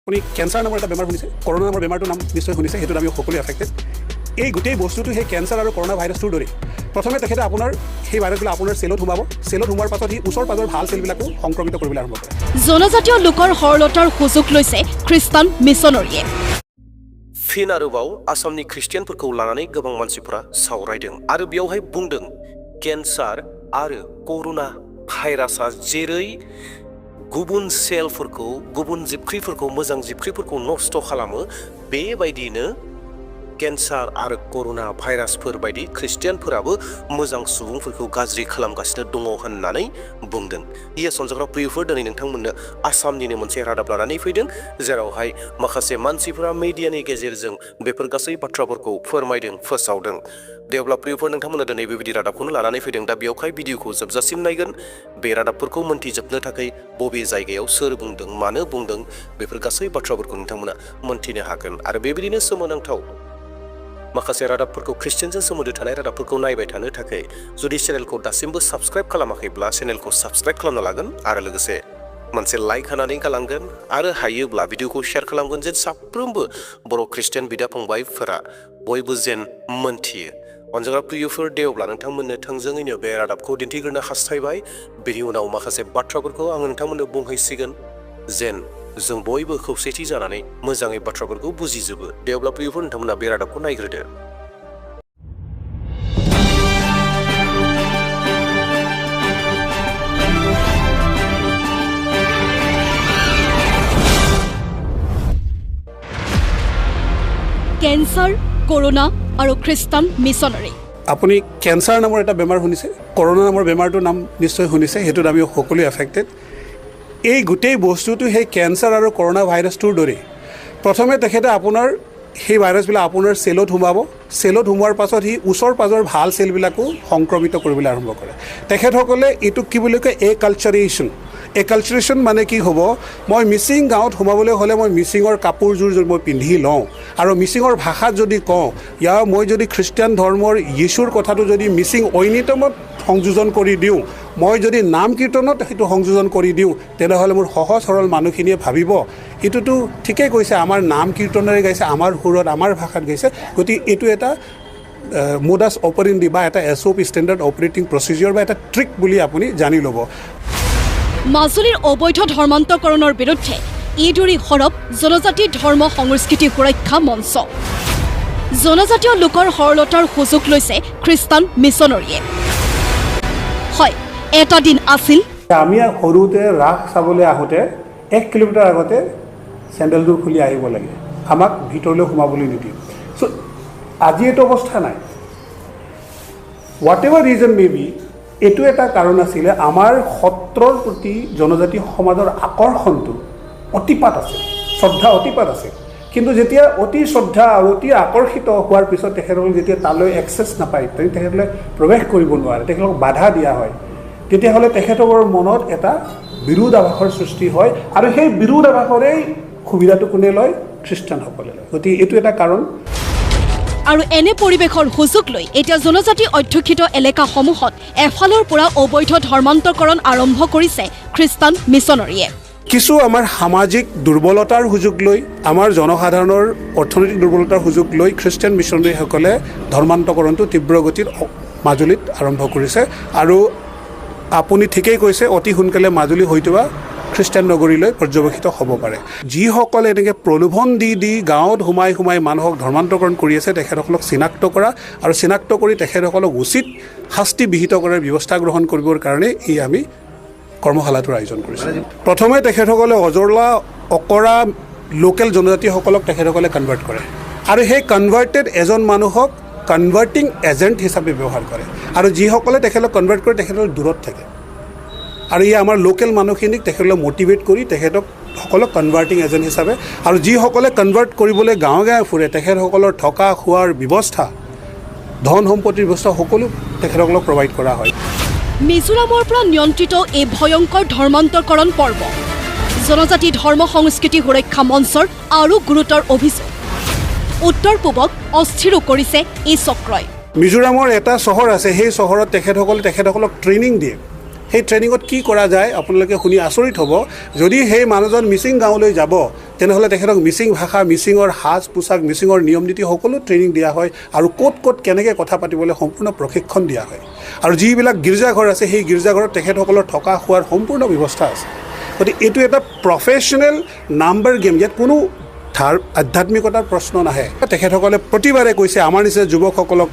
আপুনি কেঞ্চাৰ নামৰ এটা বেমাৰ শুনিছে, কৰোনা নামৰ বেমাৰটোৰ নাম নিশ্চয় শুনিছে, সেইটোত আমি সকলোৱে এফেক্টেড। এই গোটেই বস্তুটো সেই কেঞ্চাৰ আৰু কৰোনা ভাইৰাছটোৰ দৰেই। প্ৰথমে তেখেতে আপোনাৰ সেই ভাইৰাছবিলাক আপোনাৰ চেলত সোমাব, চেলত সোমোৱাৰ পাছত সি ওচৰ পাজৰ ভাল চেলবিলাকো সংক্ৰমিত কৰিবলৈ আৰম্ভ কৰে। জনজাতীয় লোকৰ সৰলতাৰ সুযোগ লৈছে খ্ৰীষ্টান মিছনৰীয়ে। फिन आरोबाव आसामनि ख्रिस्टियानफोरखौ लानानै गोबां मानसिफोरा सावरायदों आरो बेयावहाय बुंदों केन्सार आरो करुना भाइरासआ जेरै गुबुन सेलफोरखौ गुबुन जिबख्रिफोरखौ मोजां जिबख्रिफोरखौ नष्ट खालामो बेबायदिनो केन्सार आरो करुना भाइरासफोर बायदि ख्रिस्टियानफोराबो मोजां सुबुंफोरखौ गाज्रि खालामगासिनो दङ होननानै बुंदों। सनजाग्रा प्रियफोर दिनै नोंथांमोननो आसामनिनो मोनसे रादाब लानानै फैदों, जेरावहाय माखासे मानसिफोरा मिडियानि गेजेरजों बेफोर गासै बाथ्राफोरखौ फोरमायदों, फोसावदों। दे अब्ला प्रियफोर नोंथांमोननो दिनै बेबायदि रादाबखौनो लानानै फैदों। दा बेयावहाय भिडिअखौ जोबजासिम नायगोन। बे रादाबफोरखौ मोनथिजोबनो थाखाय बबे जायगायाव सोर बुंदों, मानो बुंदों, बेफोर गासै बाथ्राफोरखौ नोंथांमोना मोनथिनो हागोन। आरो बेबायदिनो सोमोनांथाव माखासे रादाबफोरखौ ख्रिस्टियानजों सोमोन्दो थानाय रादाबफोरखौ नायबाय थानो थाखाय जुदि चेनेलखौ दासिमबो साबस्क्राइब खालामाखैब्ला चेनेलखौ साबस्क्राइब खालामना लागोन आरो लोगोसे मोनसे लाइक होनानै गालांगोन आरो हायोब्ला भिडिअखौ शेयार खालामगोन जेन साफ्रोमबो बर' ख्रिस्टियान बिदा फंबायफोरा बयबो जेन मोनथियो। अनजाग्रा प्रियफोर दे अब्ला नोंथांमोननो थोंजोङैनो बे रादाबखौ दिन्थिग्रोनो हास्थायबाय। बेनि उनाव माखासे बाथ्राफोरखौ आङो नोंथांमोननो बुंहैसिगोन जेन जों बयबो खौसेथि जानानै मोजाङै बाथ्राफोरखौ बुजिजोबो। दे अब्ला प्रियफोर नोंथांमोना बे रादाबखौ नायग्रोदो। কেঞ্চাৰ, কৰোনা আৰু খ্ৰীষ্টান মিছনৰী। আপুনি কেঞ্চাৰ নামৰ এটা বেমাৰ শুনিছে, কৰোনা নামৰ বেমাৰটোৰ নাম নিশ্চয় শুনিছে, সেইটোত আমি সকলোৱে এফেক্টেড। এই গোটেই বস্তুটো সেই কেঞ্চাৰ আৰু কৰোনা ভাইৰাছটোৰ দৰেই। প্ৰথমে তেখেতে আপোনাৰ সেই ভাইৰাছবিলাক আপোনাৰ চেলত সোমাব, চেলত সোমোৱাৰ পাছত সি ওচৰ পাজৰ ভাল চেলবিলাকো সংক্ৰমিত কৰিবলৈ আৰম্ভ কৰে। তেখেতসকলে এইটোক কি বুলি কয়, একালচাৰেশ্যন। একালচাৰেশ্যন মানে কি হ'ব, মই মিচিং গাঁৱত সোমাবলৈ হ'লে মই মিচিঙৰ কাপোৰযোৰ যদি মই পিন্ধি লওঁ আৰু মিচিঙৰ ভাষাত যদি কওঁ, মই যদি খ্ৰীষ্টিয়ান ধৰ্মৰ যীশুৰ কথাটো যদি মিচিং ঐনিতমত সংযোজন কৰি দিওঁ, মই যদি নাম কীৰ্তনত সেইটো সংযোজন কৰি দিওঁ, তেনেহ'লে মোৰ সহজ সৰল মানুহখিনিয়ে ভাবিব এইটোতো ঠিকেই কৈছে, আমাৰ নাম কীৰ্তনেৰে গাইছে, আমাৰ সুৰত আমাৰ ভাষাত গাইছে, গতিকে এইটো এটা মোডাছ অপাৰেণ্ডি বা এটা SOP ষ্টেণ্ডাৰ্ড অপাৰেটিং প্ৰচিজিয়ৰ বা এটা ট্ৰিক বুলি আপুনি জানি ল'ব। মাজুলীৰ অবৈধ ধৰ্মান্তকৰণৰ বিৰুদ্ধে ইদুৰি সৰব জনজাতি ধৰ্ম সংস্কৃতি সুৰক্ষা মঞ্চ। জনজাতীয় লোকৰ সৰলতাৰ সুযোগ লৈছে খ্ৰীষ্টান মিছনৰীয়ে। হয়, এটা দিন আছিল আমি সৰুতে ৰাস চাবলৈ আহোঁতে 1 কিলোমিটাৰ আগতে চেণ্ডেলযোৰ খুলি আহিব লাগে, আমাক ভিতৰলৈ সোমাবলৈ নিদিয়ে। চ' আজি এইটো অৱস্থা নাই। Whatever reason may be, এইটো এটা কাৰণ আছিলে আমাৰ সত্ৰৰ প্ৰতি জনজাতি সমাজৰ আকৰ্ষণটো অতিপাত আছে, শ্ৰদ্ধা অতিপাত আছে। কিন্তু যেতিয়া অতি শ্ৰদ্ধা আৰু অতি আকৰ্ষিত হোৱাৰ পিছত তেখেতসকলে যেতিয়া তালৈ এক্সেছ নাপায়, তেখেতসকলে প্ৰৱেশ কৰিব নোৱাৰে, তেখেতসকলক বাধা দিয়া হয়, তেতিয়াহ'লে তেখেতসকলৰ মনত এটা বিৰোধাভাসৰ সৃষ্টি হয় আৰু সেই বিৰোধাভাসৰেই সুবিধাটো কোনে লয়, খ্ৰীষ্টানসকলে লয়। গতিকে এইটো এটা কাৰণ। আৰু এনে পৰিৱেশৰ সুযোগ লৈ এতিয়া জনজাতি অধ্যুষিত এলেকাসমূহত এফালৰ পৰা অবৈধ ধৰ্মান্তৰকৰণ আৰম্ভ কৰিছে খ্ৰীষ্টান মিছনৰীয়ে। কিছু আমাৰ সামাজিক দুৰ্বলতাৰ সুযোগ লৈ, আমাৰ জনসাধাৰণৰ অৰ্থনৈতিক দুৰ্বলতাৰ সুযোগ লৈ খ্ৰীষ্টান মিছনৰীসকলে ধৰ্মান্তকৰণটো তীব্ৰ গতিত মাজুলীত আৰম্ভ কৰিছে। আৰু আপুনি ঠিকেই কৈছে, অতি সোনকালে মাজুলী হয়তো বা খ্ৰীষ্টান নগৰীলৈ পৰ্যবেক্ষিত হ'ব পাৰে। যিসকলে এনেকৈ প্ৰলোভন দি দি গাঁৱত সোমাই সোমাই মানুহক ধৰ্মান্তৰকৰণ কৰি আছে, তেখেতসকলক চিনাক্ত কৰা আৰু চিনাক্ত কৰি তেখেতসকলক উচিত শাস্তি বিহিত কৰাৰ ব্যৱস্থা গ্ৰহণ কৰিবৰ কাৰণে এই আমি কৰ্মশালাটোৰ আয়োজন কৰিছোঁ। প্ৰথমে তেখেতসকলে অজৰলা অকৰা লোকেল জনজাতিসকলক তেখেতসকলে কনভাৰ্ট কৰে আৰু সেই কনভাৰ্টেড এজন মানুহক কনভাৰ্টিং এজেণ্ট হিচাপে ব্যৱহাৰ কৰে। আৰু যিসকলে তেখেতক কনভাৰ্ট কৰে তেখেতসকল দূৰত থাকে আৰু ই আমাৰ লোকেল মানুহখিনিক তেখেতসকলক মটিভেট কৰি তেখেতসকলক কনভাৰ্টিং এজেণ্ট হিচাপে, আৰু যিসকলে কনভাৰ্ট কৰিবলৈ গাঁৱে গাঁৱে ফুৰে তেখেতসকলৰ থকা খোৱাৰ ব্যৱস্থা, ধন সম্পত্তিৰ ব্যৱস্থা সকলো তেখেতসকলক প্ৰভাইড কৰা হয়। মিজোৰামৰ পৰা নিয়ন্ত্ৰিত এই ভয়ংকৰ ধৰ্মান্তৰকৰণ পৰ্ব জনজাতি ধৰ্ম সংস্কৃতি সুৰক্ষা মঞ্চৰ আৰু গুৰুতৰ অভিযোগ। উত্তৰ পূবক অস্থিৰো কৰিছে এই চক্ৰই। মিজোৰামৰ এটা চহৰ আছে, সেই চহৰত তেখেতসকলক ট্ৰেইনিং দিয়ে। সেই ট্ৰেইনিঙত কি কৰা যায় আপোনালোকে শুনি আচৰিত হ'ব। যদি সেই মানুহজন মিচিং গাঁৱলৈ যাব তেনেহ'লে তেখেতক মিচিং ভাষা, মিচিঙৰ সাজ পোছাক, মিচিঙৰ নিয়ম নীতি সকলো ট্ৰেইনিং দিয়া হয় আৰু ক'ত কেনেকৈ কথা পাতিবলৈ সম্পূৰ্ণ প্ৰশিক্ষণ দিয়া হয়। আৰু যিবিলাক গীৰ্জাঘৰ আছে সেই গীৰ্জাঘৰত তেখেতসকলৰ থকা খোৱাৰ সম্পূৰ্ণ ব্যৱস্থা আছে। গতিকে এইটো এটা প্ৰফেশ্যনেল নাম্বাৰ গেম, ইয়াত কোনো আধ্যাত্মিকতাৰ প্ৰশ্ন নাহে। তেখেতসকলে প্ৰতিবাৰে কৈছে আমাৰ নিচিনা যুৱকসকলক,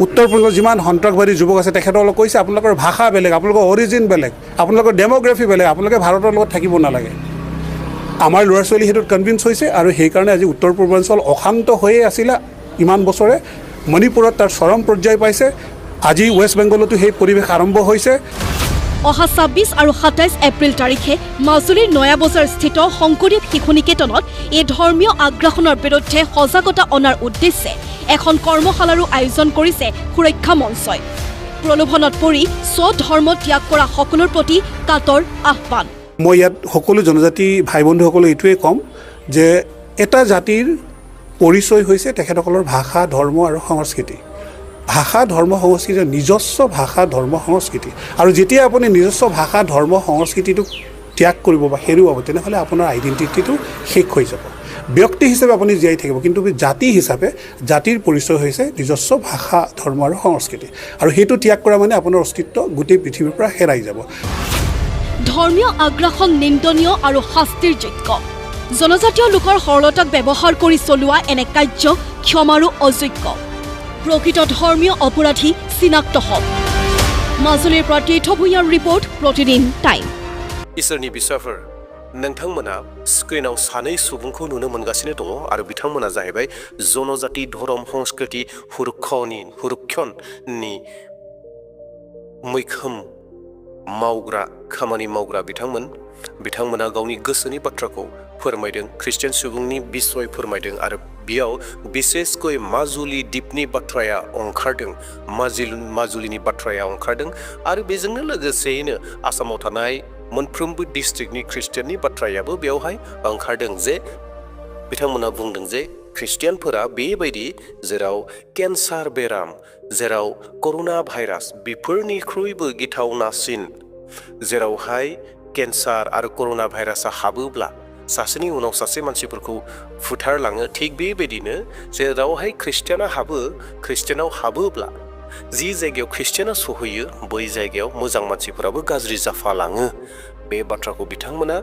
উত্তৰ পূৰ্বাঞ্চলৰ যিমান সন্ত্ৰাসবাদী যুৱক আছে তেখেতসকলক কৈছে আপোনালোকৰ ভাষা বেলেগ, আপোনালোকৰ অৰিজিন বেলেগ, আপোনালোকৰ ডেম'গ্ৰাফি বেলেগ, আপোনালোকে ভাৰতৰ লগত থাকিব নালাগে। আমাৰ ল'ৰা ছোৱালী সেইটোত কনভিন্স হৈছে আৰু সেইকাৰণে আজি উত্তৰ পূৰ্বাঞ্চল অশান্ত হৈয়ে আছিলে ইমান বছৰে। মণিপুৰত তাৰ চৰম পৰ্যায় পাইছে, আজি ৱেষ্ট বেংগলতো সেই পৰিৱেশ আৰম্ভ হৈছে। অহা ২৬ আৰু ২৭ এপ্ৰিল তাৰিখে মাজুলীৰ নয়াবজাৰ স্থিত শংকৰদেৱ শিশু নিকেতনত এই ধৰ্মীয় আগ্ৰাসনৰ বিৰুদ্ধে সজাগতা অনাৰ উদ্দেশ্যে এখন কৰ্মশালাৰো আয়োজন কৰিছে সুৰক্ষা মঞ্চই। প্ৰলোভনত পৰি স্বধৰ্ম ত্যাগ কৰা সকলৰ প্ৰতি কাতৰ আহ্বান। মই ইয়াত সকলো জনজাতি ভাই বন্ধুসকলক এইটোৱে ক'ম যে এটা জাতিৰ পৰিচয় হৈছে তেখেতসকলৰ ভাষা, ধৰ্ম আৰু সংস্কৃতি। ভাষা, ধৰ্ম, সংস্কৃতিৰ নিজস্ব ভাষা, ধৰ্ম, সংস্কৃতি। আৰু যেতিয়া আপুনি নিজস্ব ভাষা, ধৰ্ম, সংস্কৃতিটোক ত্যাগ কৰিব বা হেৰুৱাব, তেনেহ'লে আপোনাৰ আইডেণ্টিটিটো শেষ হৈ যাব। ব্যক্তি হিচাপে আপুনি জীয়াই থাকিব, কিন্তু জাতি হিচাপে জাতিৰ পৰিচয় হৈছে নিজস্ব ভাষা, ধৰ্ম আৰু সংস্কৃতি। আৰু সেইটো ত্যাগ কৰা মানে আপোনাৰ অস্তিত্ব গোটেই পৃথিৱীৰ পৰা হেৰাই যাব। ধৰ্মীয় আগ্ৰাসন নিন্দনীয় আৰু শাস্তিৰ যোগ্য। জনজাতীয় লোকৰ সৰলতাক ব্যৱহাৰ কৰি চলোৱা এনে কাৰ্য ক্ষমাৰো অযোগ্য। প্ৰকৃত ধৰ্মীয় অপৰাধী চিনাক্ত হওক। মাজুলীৰ পৰা তীৰ্থ ভূঞাৰ ৰিপৰ্ট, প্ৰতিদিন টাইম। इसोरनि बिसाफोर, नोंथांमोना स्क्रिनाव सानै सुबुंखौ नुनो मोनगासिनो दङ आरो बिथांमोना जाहैबाय जनजाति धर्म संस्कृति हुरुक्षणनि मैखोम मावग्रा खामानि मावग्रा बिथांमोना गावनि गोसोनि बाथ्राखौ फोरमायदों, ख्रिस्टियान सुबुंनि बिसय फोरमायदों आरो बेयाव बिसेसकै माजुलि द्वीपनि बाथ्राया ओंखारदों, माजुलिनि बाथ्राया ओंखारदों आरो बेजोंनो लोगोसेयैनो आसामाव थानाय मोनफ्रोमबो डिस्ट्रिक्टनि ख्रिस्टियाननि बाथ्रायाबो बेवहाय ओंखारदों जे बिथांमोना बुंदों जे ख्रिस्टियानफोरा बेबायदि जेराव केन्सार बेराम, जेराव कर'ना भाइरास बेफोरनिख्रुइबो गिथावनासिन, जेरावहाय केन्सार आरो कर'ना भाइरासआ हाबोब्ला सासेनि उनाव सासे मानसिफोरखौ फुथारलाङो, थिग बेबायदिनो जेरावहाय ख्रिस्टियानाव हाबोब्ला जि जायगायाव ख्रिस्टियाना सहैयो बै जायगायाव मोजां मानसिफोराबो गाज्रि जाफालाङो। बे बाथ्राखौ बिथांमोना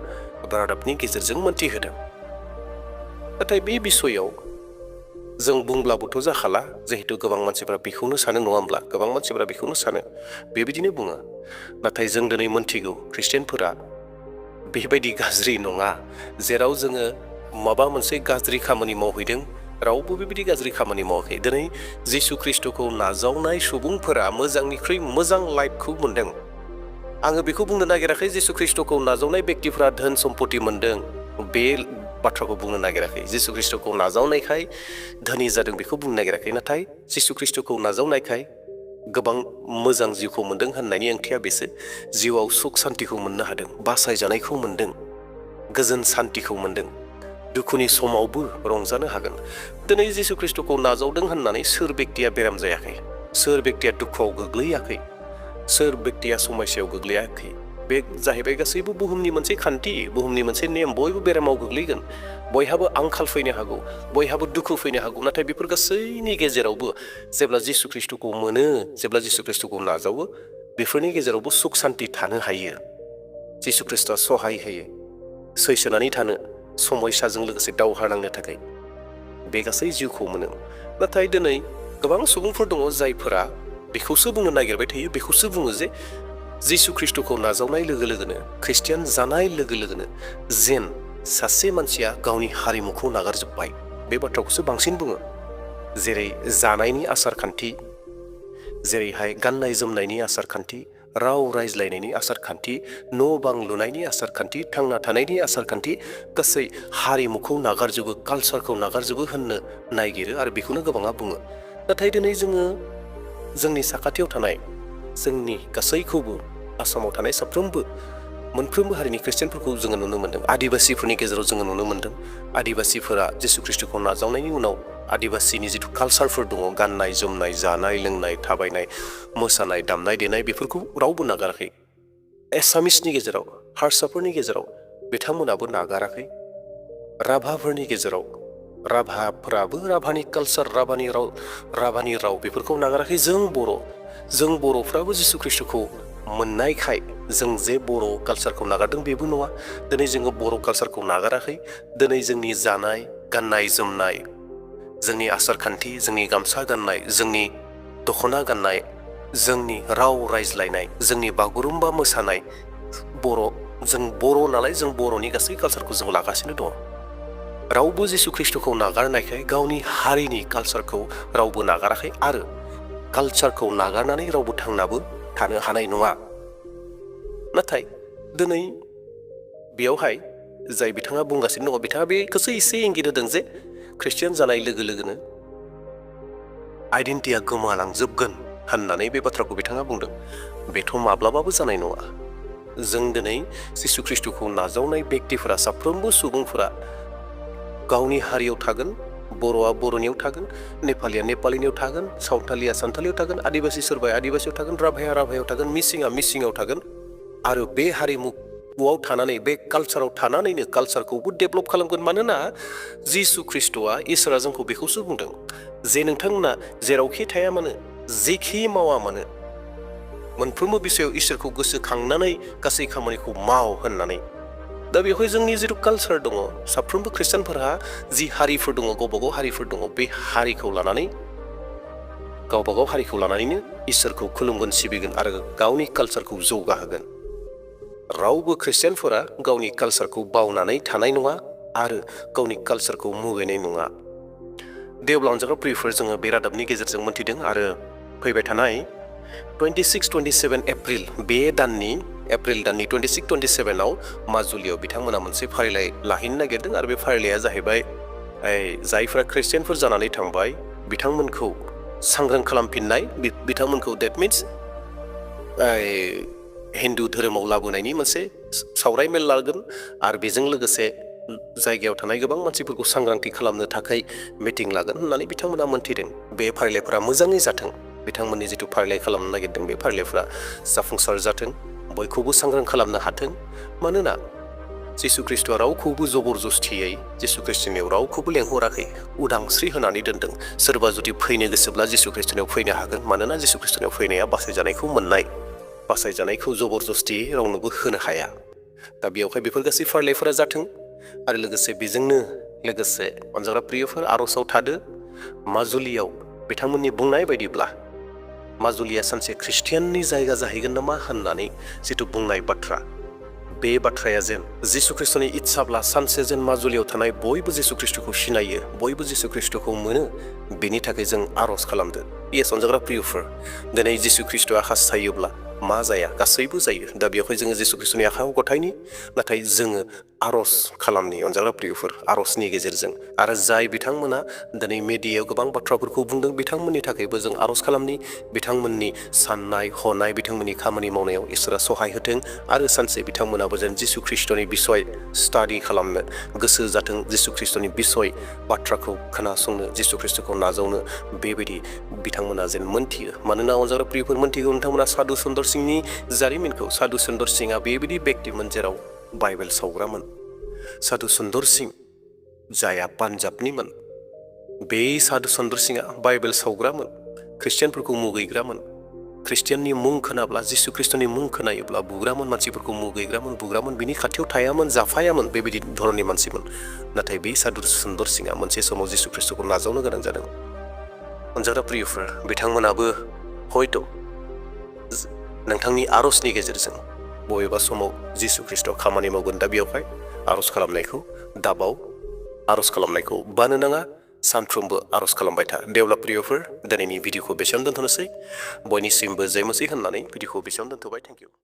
रादाबनि गेजेरजों मोनथिहोदों। नाथाय बे बिसयाव जों बुंब्लाबोथ' जाखाला, जिहेतु गोबां मानसिफोरा बेखौनो सानो, नङा होमब्ला? गोबां मानसिफोरा बेखौनो सानो, बेबायदिनो बुङो। नाथाय जों दिनै मोनथिगौ ख्रिस्टियानफोरा बेबायदि गाज्रि नङा। जेराव जोङो माबा मोनसे गाज्रि खामानि मावहैदों, रावबो बेबायदि गाज्रि खामानि मावाखै। दिनै जिसु ख्रिस्ट'खौ नाजावनाय सुबुंफोरा मोजांनिख्रुइ मोजां लाइफखौ मोनदों। आङो बेखौ बुंनो नागिराखै जिसु ख्रिस्ट'खौ नाजावनाय बेक्तिफोरा धोन सम्पति मोनदों, बे बाथ्राखौ बुंनो नागिराखै। जिसु ख्रिस्ट'खौ नाजावनायखाय धोनि जादों बेखौ बुंनो नागिराखै। नाथाय जिसु ख्रिस्ट'खौ नाजावनायखाय गोबां मोजां जिउखौ मोनदों होननायनि ओंथिया बेसो, जिउआव सुख सान्तिखौ मोननो हादों, बासायजानायखौ मोनदों, गोजोन सान्तिखौ मोनदों, दुखुनि समावबो रंजानो हागोन। दिनै जिसु ख्रिस्ट'खौ नाजावदों होननानै सोर बेक्तिया बेराम जायाखै, सोर बेक्तिया दुखुआव गोग्लैयाखै, सोर बेक्तिया समस्यायाव गोग्लैयाखै? बे जाहैबाय गासैबो बुहुमनि मोनसे खान्थि, बुहुमनि मोनसे नेम। बयबो बेरामाव गोग्लैगोन, बयहाबो आंखाल फैनो हागौ, बयहाबो दुखु फैनो हागौ। नाथाय बेफोर गासैनि गेजेरावबो जेब्ला जिसु ख्रिस्ट'खौ मोनो, जेब्ला जिसु ख्रिस्ट'खौ नाजावो, बेफोरनि गेजेरावबो सुख सान्ति थानो हायो। जिसु ख्रिस्ट'आ सहाय होयो सैसोनानै थानो, समयसाजों लोगोसे दावहा नांनो थाखाय। बे गासै जिउखौ मोनो। नाथाय दिनै गोबां सुबुंफोर दङ जायफोरा बेखौसो बुंनो नागिरबाय थायो, बेखौसो बुङो जे जिसु ख्रिस्ट'खौ नाजावनाय लोगो लोगोनो, ख्रिस्टियान जानाय लोगो लोगोनो जेन सासे मानसिया गावनि हारिमुखौ नागारजोब्बाय, बे बाथ्राखौसो बांसिन बुङो। जेरै जानायनि आसार खान्थि, जेरैहाय गाननाय जोमनायनि आसार खान्थि, राव रायज्लायनायनि आसार खान्थि, न' बां लुनायनि आसार खान्थि, थांना थानायनि आसार खान्थि, गासै हारिमुखौ नागारजोबो, कालसारखौ नागारजोबो होननो नागिरो आरो बेखौनो गोबाङा बुङो। नाथाय दिनै जोङो जोंनि साखाथियाव थानाय, जोंनि गासैखौबो आसामाव थानाय साफ्रोमबो मोनफ्रोमबो हारिनि ख्रिस्टियानफोरखौ जोङो नुनो मोन्दों। आदिबासिफोरनि गेजेराव जोङो नुनो मोन्दों। आदिबासिफोरा जिसु ख्रिस्ट'खौ नाजावनायनि उनाव आदिबासिनि जिथु कालसारफोर दङ, गाननाय जोमनाय, जानाय लोंनाय, थाबायनाय, मोसानाय, दामनाय देनाय, बेफोरखौ रावबो नागाराखै। एसामिसनि गेजेराव, हारसाफोरनि गेजेराव बिथांमोनाबो नागाराखै। राभाफोरनि गेजेराव राभाफोराबो राभानि कालसार, राभानि राव बेफोरखौ नागाराखै। जों बर'फ्राबो जिसु ख्रिस्ट'खौ मोननायखाय जों जे बर' कालसारखौ नागारदों बेबो नङा। दिनै जोङो बर' कालसारखौ नागाराखै। दिनै जोंनि जानाय, गाननाय जोमनाय, जोंनि आसार खान्थि, जोंनि गामसा गाननाय, जोंनि दख'ना गाननाय, जोंनि राव रायज्लायनाय, जोंनि बागुरुम्बा मोसानाय, जों बर' नालाय जों बर'नि गासै कालसारखौ जों लागासिनो दङ। रावबो जिसु ख्रिस्ट'खौ नागारनायखाय गावनि हारिनि कालसारखौ रावबो नागाराखै आरो कालसारखौ नागारनानै रावबो थांनाबो थानो हानाय नङा। नाथाय दिनै बेयावहाय जाय बिथाङा बुंगासिनो दङ, बिथाङा बेखौसो एसे इंगित होदों जे ख्रिस्टियान जानाय लोगो लोगोनो आइडेन्टिटिया गोमालांजोबगोन होननानै बे बाथ्राखौ बिथाङा बुंदों। बेथ' माब्लाबाबो जानाय नङा। जों दिनै जिसु ख्रिस्ट'खौ नाजावनाय बेक्तिफोरा, साफ्रोमबो सुबुंफोरा गावनि हारियाव थागोन। बर'आ बर'नियाव थागोन, नेपालिया नेपालिनियाव थागोन, सावथालिया सानथालियाव थागोन, आदिबासि सोरबाया आदिबासियाव थागोन, राभाया राभायाव थागोन, मिसिङा मिसिङाव थागोन। आरो बे हारिमुआव थानानै, बे कालसाराव थानानैनो कालसारखौबो डेभेलप खालामगोन। मानोना जिसु ख्रिस्ट'आ, इसोरा जोंखौ बेखौसो बुंदों जे नोंथांमोना जेरावखि थाया मानो, जेखि मावा मानो, मोनफ्रोमबो बिषयाव इसोरखौ गोसोखांनानै गासै खामानिखौ माव होननानै। दा बेवहाय जोंनि जिथु कालसार दङ, साफ्रोमबो ख्रिस्टानफोरहा जि हारिफोर दङ, गावबागाव हारिफोर दङ, बे हारिखौ लानानै, गावबागाव हारिखौ लानानैनो इसोरखौ खुलुमगोन, सिबिगोन आरो गावनि कालसारखौ जौगाहोगोन। रावबो ख्रिस्टियानफोरा गावनि कालसारखौ बावनानै थानाय नङा आरो गावनि कालसारखौ मुगैनाय नङा। दे अब्ला अनजाग्रा प्रियफोर, जोङो बे रादाबनि गेजेरजों मोन्थिदों आरो फैबाय थानाय 26-27 एप्रिल, बे दाननि एप्रिल दाननि 26-27आव माजुलियाव बिथांमोना मोनसे फारिलाइ लाहैनो नागिरदों आरो बे फारिलाइया जाहैबाय जायफोरा ख्रिस्टियानफोर जानानै थांबाय बिथांमोनखौ सांग्रां खालामफिननाय, बिथांमोनखौ देट मिन्स हिन्दु धोरोमाव लाबोनायनि मोनसे सावराय मेल लागोन आरो बेजों लोगोसे जायगायाव थानाय गोबां मानसिफोरखौ सांग्रांथि खालामनो थाखाय मिटिं लागोन होननानै बिथांमोना मोन्थिदों। बे फारिलाइफोरा मोजाङै जाथों। बिथांमोननि जिथु फारिलाइ खालामनो नागिरदों, बे फारिलाइफोरा जाफुंसार जाथों, बयखौबो सांग्रां खालामनो हाथों। मानोना जिसु ख्रिस्ट'आ रावखौबो जबरजस्तियै जिसु ख्रिस्ट'नियाव रावखौबो लेंहराखै, उदांस्रि होनानै दोनदों। सोरबा जुदि फैनो गोसोब्ला जिसु ख्रिस्ट'नियाव फैनो हागोन। मानोना जिसु ख्रिस्ट'नियाव फैनाया बासायजानायखौ मोननाय, बासायजानायखौ जबरजस्तियै रावनोबो होनो हाया। दा बेयावहाय बेफोर गासै फारिलाइफोरा जाथों आरो लोगोसे बेजोंनो लोगोसे अनजाग्रा प्रियफोर, आर'जआव थादो। माजुलियाव बिथांमोननि बुंनाय बायदिब्ला माजुलिया सानसे ख्रिस्टियाननि जायगा जाहैगोन नामा होननानै जिथु बुंनाय बाथ्रा, बे बाथ्राया जेन जिसु ख्रिस्ट'नि इच्छाब्ला सानसे जेन माजुलियाव थानाय बयबो जिसु ख्रिस्ट'खौ सिनायो, बयबो जिसु ख्रिस्ट'खौ मोनो, बेनि थाखाय जों आर'ज खालामदो। येस अनजाग्रा प्रियफोर, दिनै जिसु ख्रिस्ट'आ हास्थायोब्ला मा जाया, गासैबो जायो। दा बेवहाय जोङो जिसु ख्रिस्ट'नि आखायाव गथायनि, नाथाय जोङो आर'ज खालामनि अनजाग्रा प्रियफोर, आर'जनि गेजेरजों। आरो जाय बिथांमोना दिनै मेडियायाव गोबां बाथ्राफोरखौ बुंदों, बिथांमोननि थाखायबो जों आर'ज खालामनि। बिथांमोननि साननाय हनाय, बिथांमोननि खामानि मावनायाव इसोरा सहाय होथों आरो सानसे बिथांमोनाबो जेन जिसु ख्रिस्ट'नि बिसय स्टाडि खालामनो गोसो जाथों, जिसु ख्रिस्ट'नि बिसय बाथ्राखौ खोनासंनो, जिसु ख्रिस्ट'खौ नाजावनो, बेबायदि बिथांमोना जेन मोनथियो। मानोना अनजाग्रा प्रियफोर, मोनथिगौ नोंथांमोना साधु सुन्दर सिंहनि जारिमिनखौ। साधु सुन्दर सिंहआ बेबायदि बेक्तिमोन जेराव बाइबेल सावग्रामोन। साधु सुन्दर सिंह जायआ पान्जाबनिमोन, बे साधु सुन्दर सिंहआ बाइबेल सावग्रामोन, ख्रिस्टियानफोरखौ मुगैग्रामोन। ख्रिस्टियाननि मुं खोनाब्ला, जिसु ख्रिस्ट'नि मुं खोनायोब्ला बुग्रामोन, मानसिफोरखौ मुगैग्रामोन, बुग्रामोन, बिनि खाथियाव थायामोन, जाफायामोन, बेबायदि धरननि मानसिमोन। नाथाय बे साधु सुन्दर सिंहआ मोनसे समाव जिसु ख्रिस्ट'खौ नाजावनो गोनां जादों। अनजाग्रा प्रियफोर, बिथांमोनाबो हयथ' नोंथांनि आर'जनि गेजेरजों बबेबा समाव जिसु ख्रिस्ट'आ खामानि मावगोन। दा बेयावहाय आर'ज खालामनायखौ दाबाव, आर'ज खालामनायखौ बानो नाङा, सानफ्रोमबो आर'ज खालामबाय था। देवला प्रियफोर, दिनैनि भिडिअखौ बेसेयावनो दोनथ'नोसै। बयनिसिमबो जय मसीह होननानै भिडिअखौ बेसेयावनो दोनथ'बाय। Thank you.